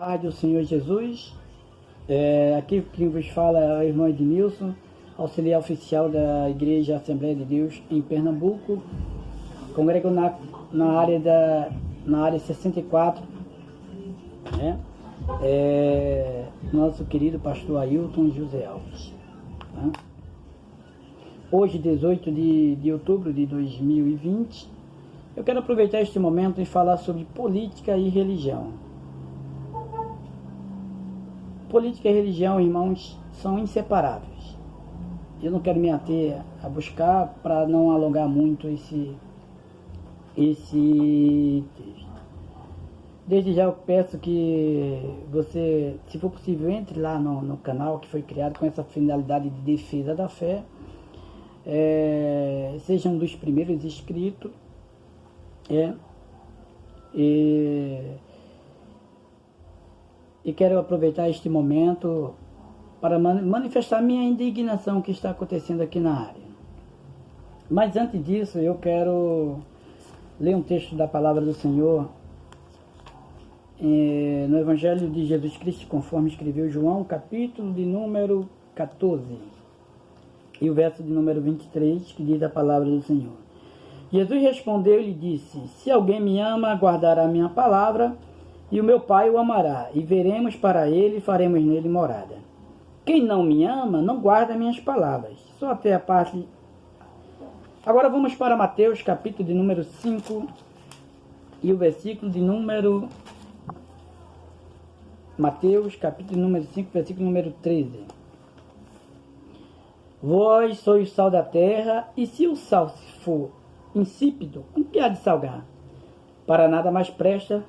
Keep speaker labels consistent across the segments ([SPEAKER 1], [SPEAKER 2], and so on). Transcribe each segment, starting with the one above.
[SPEAKER 1] Pai do Senhor Jesus, aqui quem vos fala é o irmão Edmilson, auxiliar oficial da Igreja Assembleia de Deus em Pernambuco, congrego na área 64, né? Nosso querido pastor Ailton José Alves, né? Hoje, 18 de outubro de 2020, eu quero aproveitar este momento e falar sobre política e religião. Política e religião, irmãos, são inseparáveis. Eu não quero me ater a buscar para não alongar muito esse texto. Desde já eu peço que você, se for possível, entre lá no canal que foi criado com essa finalidade de defesa da fé. Seja um dos primeiros inscritos. E quero aproveitar este momento para manifestar minha indignação que está acontecendo aqui na área. Mas antes disso, eu quero ler um texto da palavra do Senhor no Evangelho de Jesus Cristo, conforme escreveu João, capítulo de número 14, e o verso de número 23, que diz a palavra do Senhor. Jesus respondeu e lhe disse: se alguém me ama, guardará a minha palavra, e o meu Pai o amará, e veremos para ele e faremos nele morada. Quem não me ama, não guarda minhas palavras. Só até a parte... Agora vamos para Mateus, capítulo de número 5, e o versículo de número... Mateus, capítulo de número 5, versículo número 13. Vós sois o sal da terra, e se o sal for insípido, com que há de salgar? Para nada mais presta,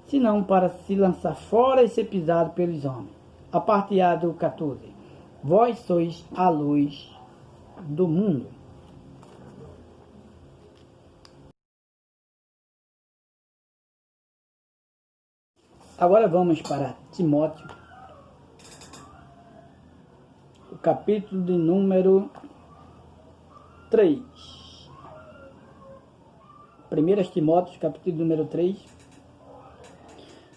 [SPEAKER 1] senão para se lançar fora e ser pisado pelos homens. A parte A do 14. Vós sois a luz do mundo. Agora vamos para Timóteo, o capítulo de número 3. 1 Timóteo, capítulo de número 3.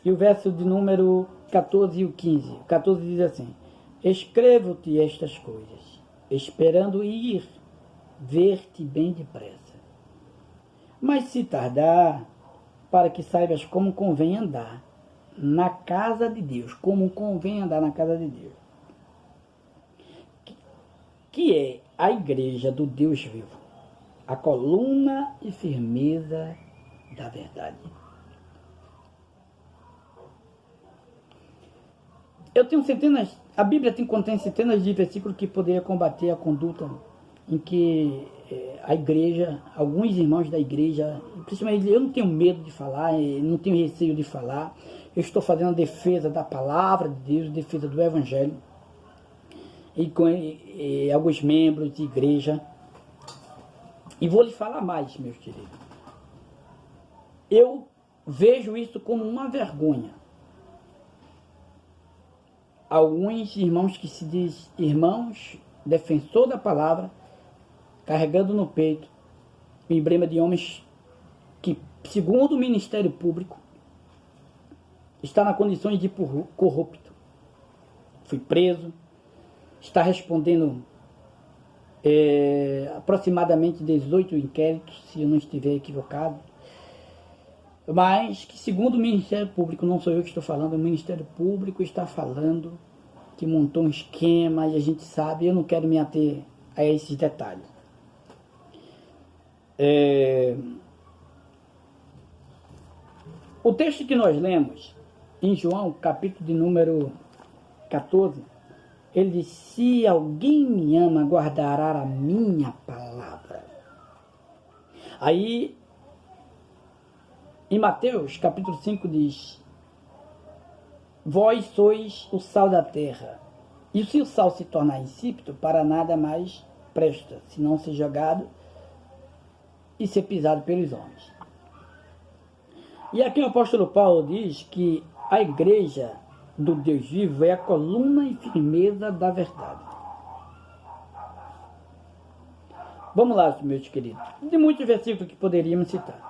[SPEAKER 1] E o verso de número 14 e o 15. O 14 diz assim: escrevo-te estas coisas, esperando ir ver-te bem depressa. Mas se tardar, para que saibas como convém andar na casa de Deus, como convém andar na casa de Deus, que é a igreja do Deus vivo, a coluna e firmeza da verdade. A Bíblia contém centenas de versículos que poderiam combater a conduta em que a igreja, alguns irmãos da igreja, principalmente, eu não tenho medo de falar, não tenho receio de falar, eu estou fazendo a defesa da palavra de Deus, defesa do Evangelho, e com alguns membros de igreja, e vou lhe falar mais, meus queridos. Eu vejo isso como uma vergonha. Alguns irmãos que se diz irmãos, defensor da palavra, carregando no peito o emblema de homens que, segundo o Ministério Público, está na condições de corrupto. Foi preso, está respondendo aproximadamente 18 inquéritos, se eu não estiver equivocado. Mas que, segundo o Ministério Público, não sou eu que estou falando, o Ministério Público está falando que montou um esquema, e a gente sabe, eu não quero me ater a esses detalhes. O texto que nós lemos em João, capítulo de número 14, ele diz: se alguém me ama, guardará a minha palavra. Aí, em Mateus, capítulo 5, diz: vós sois o sal da terra. E se o sal se tornar insípido, para nada mais presta, senão ser jogado e ser pisado pelos homens. E aqui o apóstolo Paulo diz que a igreja do Deus vivo é a coluna e firmeza da verdade. Vamos lá, meus queridos. De muitos versículos que poderíamos citar.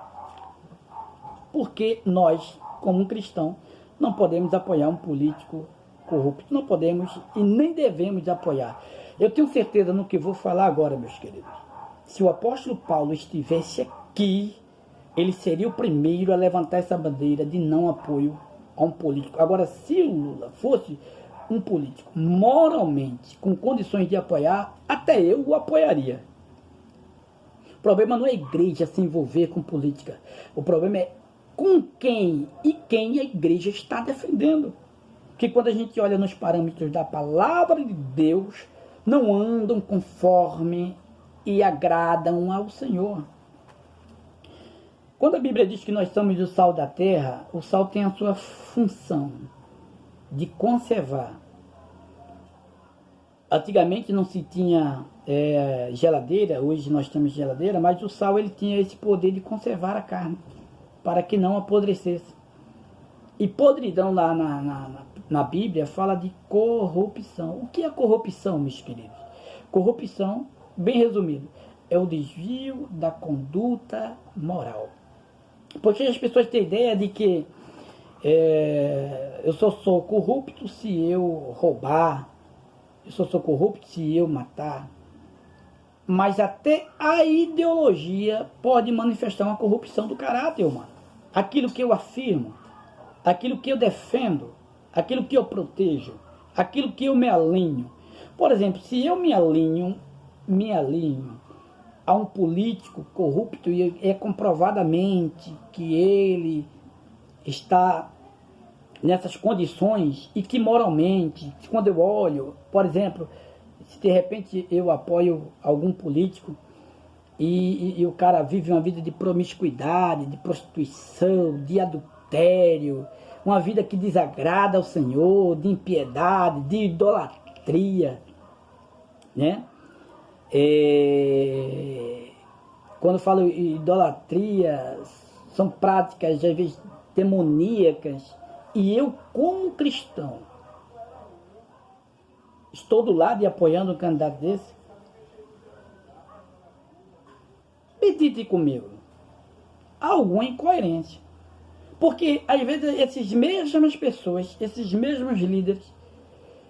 [SPEAKER 1] Porque nós, como um cristão, não podemos apoiar um político corrupto. Não podemos e nem devemos apoiar. Eu tenho certeza no que vou falar agora, meus queridos. Se o apóstolo Paulo estivesse aqui, ele seria o primeiro a levantar essa bandeira de não apoio a um político. Agora, se o Lula fosse um político moralmente com condições de apoiar, até eu o apoiaria. O problema não é a igreja se envolver com política. O problema é com quem e quem a igreja está defendendo. Que quando a gente olha nos parâmetros da palavra de Deus, não andam conforme e agradam ao Senhor. Quando a Bíblia diz que nós somos o sal da terra, o sal tem a sua função de conservar. Antigamente não se tinha geladeira, hoje nós temos geladeira, mas o sal ele tinha esse poder de conservar a carne, para que não apodrecesse. E podridão lá na Bíblia fala de corrupção. O que é corrupção, meus queridos? Corrupção, bem resumido, é o desvio da conduta moral. Porque as pessoas têm ideia de que eu só sou corrupto se eu roubar, eu só sou corrupto se eu matar. Mas até a ideologia pode manifestar uma corrupção do caráter humano. Aquilo que eu afirmo, aquilo que eu defendo, aquilo que eu protejo, aquilo que eu me alinho. Por exemplo, se eu me alinho a um político corrupto e é comprovadamente que ele está nessas condições e que moralmente, quando eu olho, por exemplo, se de repente eu apoio algum político e o cara vive uma vida de promiscuidade, de prostituição, de adultério, uma vida que desagrada ao Senhor, de impiedade, de idolatria, né? Quando eu falo idolatria, são práticas às vezes demoníacas, e eu como cristão estou do lado e apoiando um candidato desse. Medite comigo, há alguma incoerência, porque às vezes essas mesmas pessoas, esses mesmos líderes,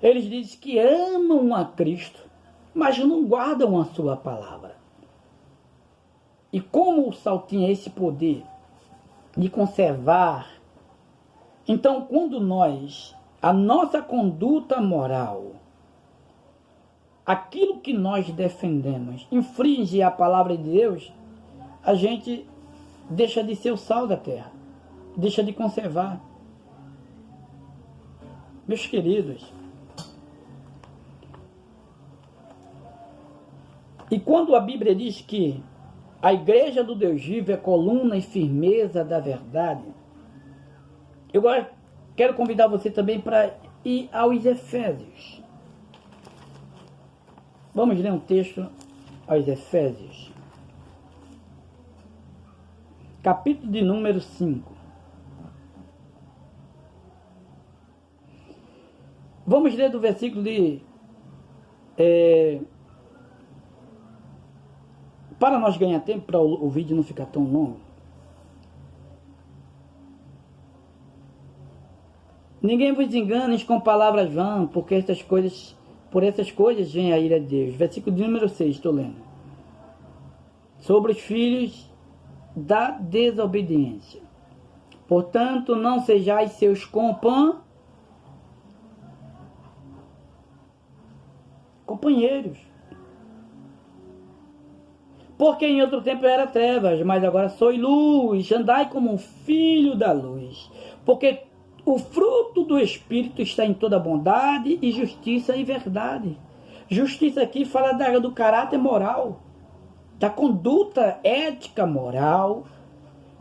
[SPEAKER 1] eles dizem que amam a Cristo, mas não guardam a sua palavra. E como o sal tinha esse poder de conservar, então quando a nossa conduta moral, aquilo que nós defendemos, infringe a palavra de Deus, a gente deixa de ser o sal da terra, deixa de conservar. Meus queridos, e quando a Bíblia diz que a igreja do Deus vivo é coluna e firmeza da verdade, eu agora quero convidar você também para ir aos Efésios. Vamos ler um texto aos Efésios. Capítulo de número 5. Vamos ler do versículo de... para nós ganhar tempo, para o vídeo não ficar tão longo. Ninguém vos engane com palavras vãs, porque por essas coisas vem a ira de Deus. Versículo de número 6, estou lendo. Sobre os filhos da desobediência. Portanto, não sejais seus companheiros. Porque em outro tempo era trevas, mas agora sois luz, andai como um filho da luz. Porque o fruto do Espírito está em toda bondade e justiça e verdade. Justiça aqui fala do caráter moral, da conduta ética moral,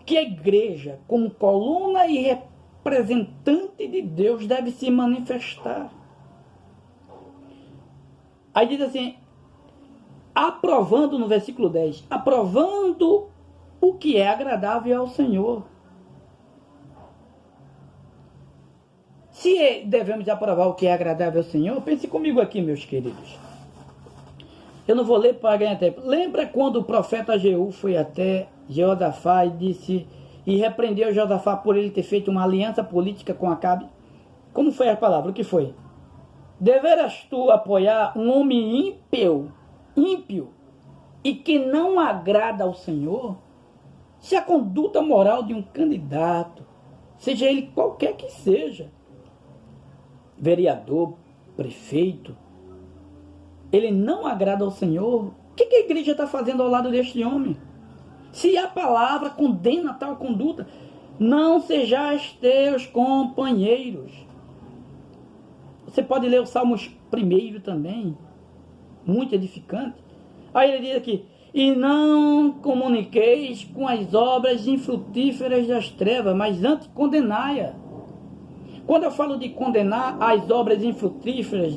[SPEAKER 1] que a igreja, como coluna e representante de Deus, deve se manifestar. Aí diz assim, aprovando no versículo 10, aprovando o que é agradável ao Senhor. Se devemos aprovar o que é agradável ao Senhor, pense comigo aqui, meus queridos. Eu não vou ler para ganhar tempo. Lembra quando o profeta Jeú foi até Jeosafá e disse, e repreendeu Josafá por ele ter feito uma aliança política com Acabe. Como foi a palavra? O que foi? Deverás tu apoiar um homem ímpio e que não agrada ao Senhor? Se a conduta moral de um candidato, seja ele qualquer que seja, vereador, prefeito, ele não agrada ao Senhor, o que a igreja está fazendo ao lado deste homem? Se a palavra condena tal conduta, não sejais teus companheiros. Você pode ler o Salmos 1 também, muito edificante. Aí ele diz aqui, e não comuniqueis com as obras infrutíferas das trevas, mas antes condenai-a. Quando eu falo de condenar as obras infrutíferas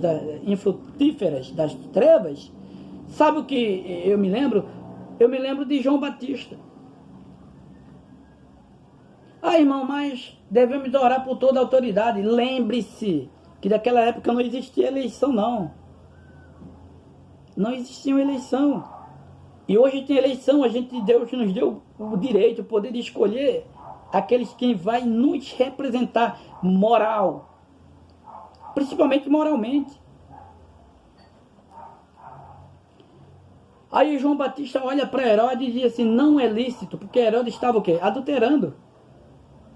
[SPEAKER 1] das trevas, sabe o que eu me lembro? Eu me lembro de João Batista. Irmão, mas devemos orar por toda a autoridade. Lembre-se que naquela época não existia eleição, não. Não existia uma eleição. E hoje tem eleição, Deus nos deu o direito, o poder de escolher aqueles que vai nos representar principalmente moralmente. Aí João Batista olha para Herodes e diz assim, não é lícito, porque Herodes estava o quê? Adulterando.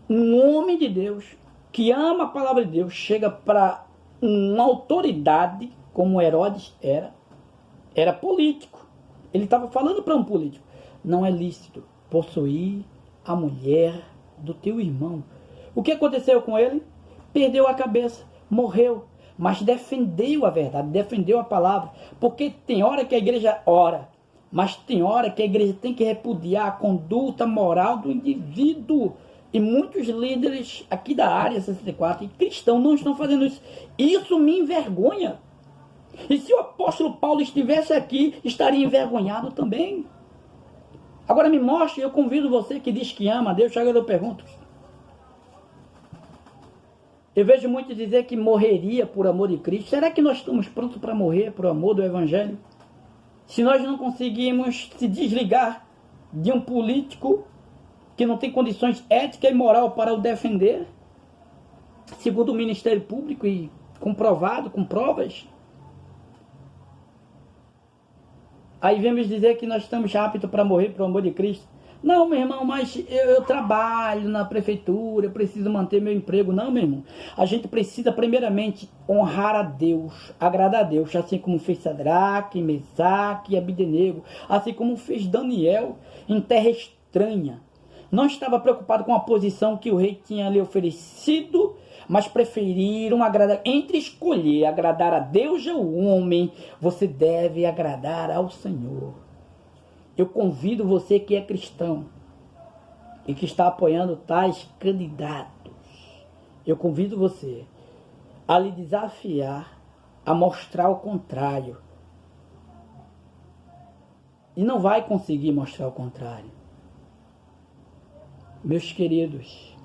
[SPEAKER 1] Um homem de Deus, que ama a palavra de Deus, chega para uma autoridade, como Herodes era político. Ele estava falando para um político, não é lícito possuir a mulher do teu irmão. O que aconteceu com ele? Perdeu a cabeça, morreu, mas defendeu a verdade, defendeu a palavra, porque tem hora que a igreja ora, mas tem hora que a igreja tem que repudiar a conduta moral do indivíduo, e muitos líderes aqui da área 64 e cristãos não estão fazendo isso. Isso me envergonha. E se o apóstolo Paulo estivesse aqui, estaria envergonhado também. Agora me mostre, eu convido você que diz que ama a Deus, chega eu pergunto. Eu vejo muitos dizer que morreria por amor de Cristo. Será que nós estamos prontos para morrer por amor do Evangelho? Se nós não conseguimos se desligar de um político que não tem condições éticas e moral para o defender, segundo o Ministério Público e comprovado, com provas, aí vemos dizer que nós estamos aptos para morrer por amor de Cristo. Não, meu irmão, mas eu trabalho na prefeitura, eu preciso manter meu emprego. Não, meu irmão. A gente precisa primeiramente honrar a Deus, agradar a Deus, assim como fez Sadraque, Mesaque e Abdenego, assim como fez Daniel em terra estranha. Não estava preocupado com a posição que o rei tinha lhe oferecido, mas preferiram agradar. Entre escolher agradar a Deus ou ao homem, você deve agradar ao Senhor. Eu convido você que é cristão e que está apoiando tais candidatos, eu convido você a lhe desafiar a mostrar o contrário. E não vai conseguir mostrar o contrário. Meus queridos,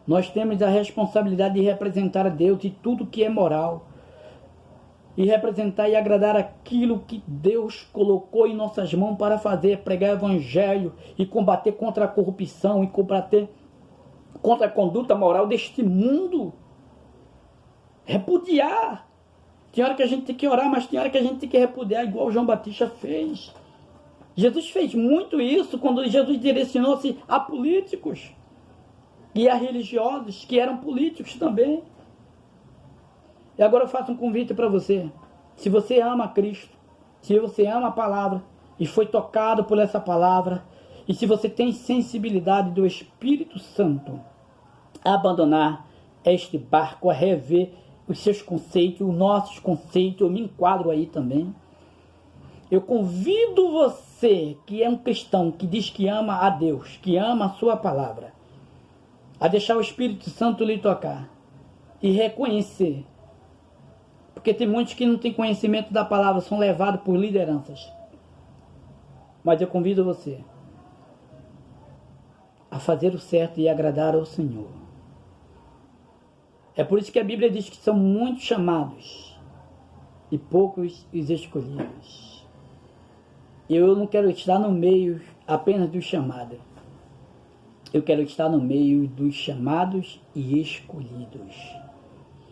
[SPEAKER 1] nós temos a responsabilidade de representar a Deus e tudo que é moral. E representar e agradar aquilo que Deus colocou em nossas mãos para fazer, pregar o Evangelho e combater contra a corrupção e combater contra a conduta moral deste mundo. Repudiar. Tem hora que a gente tem que orar, mas tem hora que a gente tem que repudiar, igual João Batista fez. Jesus fez muito isso quando Jesus direcionou-se a políticos e a religiosos que eram políticos também. E agora eu faço um convite para você. Se você ama Cristo, se você ama a palavra e foi tocado por essa palavra, e se você tem sensibilidade do Espírito Santo, a abandonar este barco, a rever os seus conceitos, os nossos conceitos, eu me enquadro aí também. Eu convido você que é um cristão, que diz que ama a Deus, que ama a sua palavra, a deixar o Espírito Santo lhe tocar e reconhecer. Porque tem muitos que não têm conhecimento da palavra, são levados por lideranças. Mas eu convido você a fazer o certo e agradar ao Senhor. É por isso que a Bíblia diz que são muitos chamados e poucos os escolhidos. Eu não quero estar no meio apenas do chamado. Eu quero estar no meio dos chamados e escolhidos.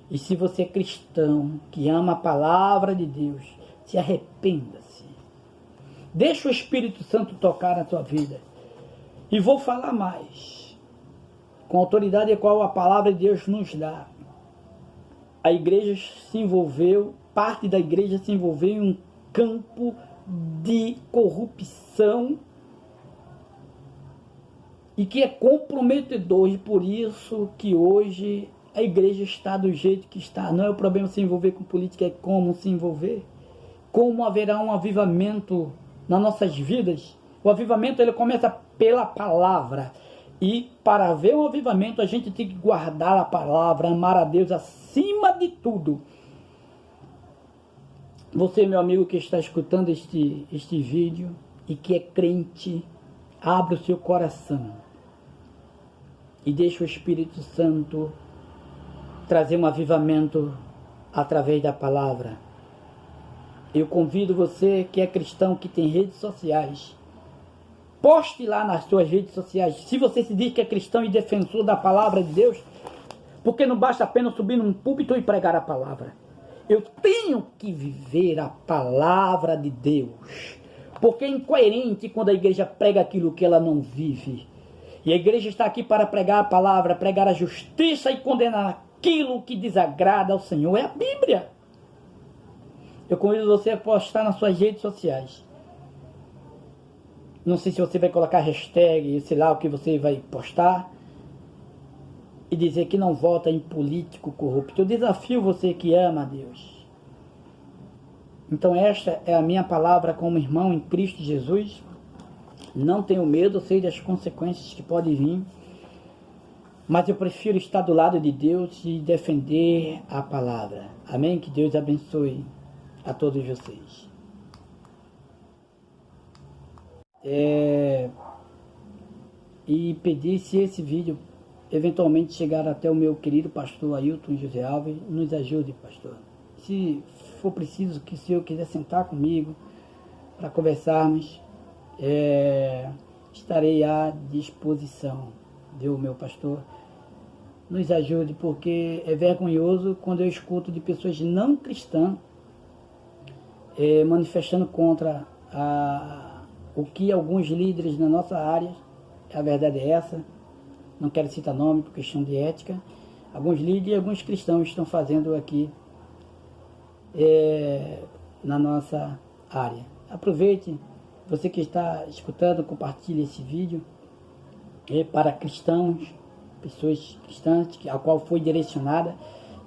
[SPEAKER 1] E se você é cristão, que ama a palavra de Deus, se arrependa-se. Deixa o Espírito Santo tocar na sua vida. E vou falar mais. Com a autoridade a qual a palavra de Deus nos dá. A igreja se envolveu, parte da igreja se envolveu em um campo de corrupção e que é comprometedor, e por isso que hoje a igreja está do jeito que está. Não é o problema se envolver com política, é como se envolver. Como haverá um avivamento nas nossas vidas. O avivamento ele começa pela palavra. E para haver um avivamento a gente tem que guardar a palavra, amar a Deus acima de tudo. Você, meu amigo que está escutando este vídeo e que é crente, abre o seu coração e deixa o Espírito Santo trazer um avivamento através da palavra. Eu convido você que é cristão, que tem redes sociais, poste lá nas suas redes sociais, se você se diz que é cristão e defensor da palavra de Deus, porque não basta apenas subir num púlpito e pregar a palavra. Eu tenho que viver a palavra de Deus, porque é incoerente quando a igreja prega aquilo que ela não vive. E a igreja está aqui para pregar a palavra, pregar a justiça e condenar aquilo que desagrada ao Senhor. É a Bíblia. Eu convido você a postar nas suas redes sociais. Não sei se você vai colocar hashtag, sei lá o que você vai postar, e dizer que não vota em político corrupto. Eu desafio você que ama a Deus. Então esta é a minha palavra como irmão em Cristo Jesus. Não tenho medo, sei das consequências que podem vir, mas eu prefiro estar do lado de Deus e defender a palavra. Amém? Que Deus abençoe a todos vocês. E pedir, se esse vídeo eventualmente chegar até o meu querido pastor Ailton José Alves, nos ajude, pastor. Se for preciso que o senhor quiser sentar comigo para conversarmos, estarei à disposição, viu, meu pastor? Nos ajude, porque é vergonhoso quando eu escuto de pessoas não cristãs manifestando contra o que alguns líderes na nossa área, a verdade é essa, não quero citar nome por questão de ética, alguns líderes e alguns cristãos estão fazendo aqui na nossa área. Aproveite, você que está escutando, compartilhe esse vídeo para cristãos, pessoas cristãs, a qual foi direcionada.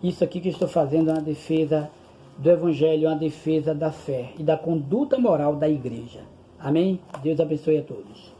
[SPEAKER 1] Isso aqui que eu estou fazendo é uma defesa do Evangelho, uma defesa da fé e da conduta moral da igreja. Amém? Deus abençoe a todos.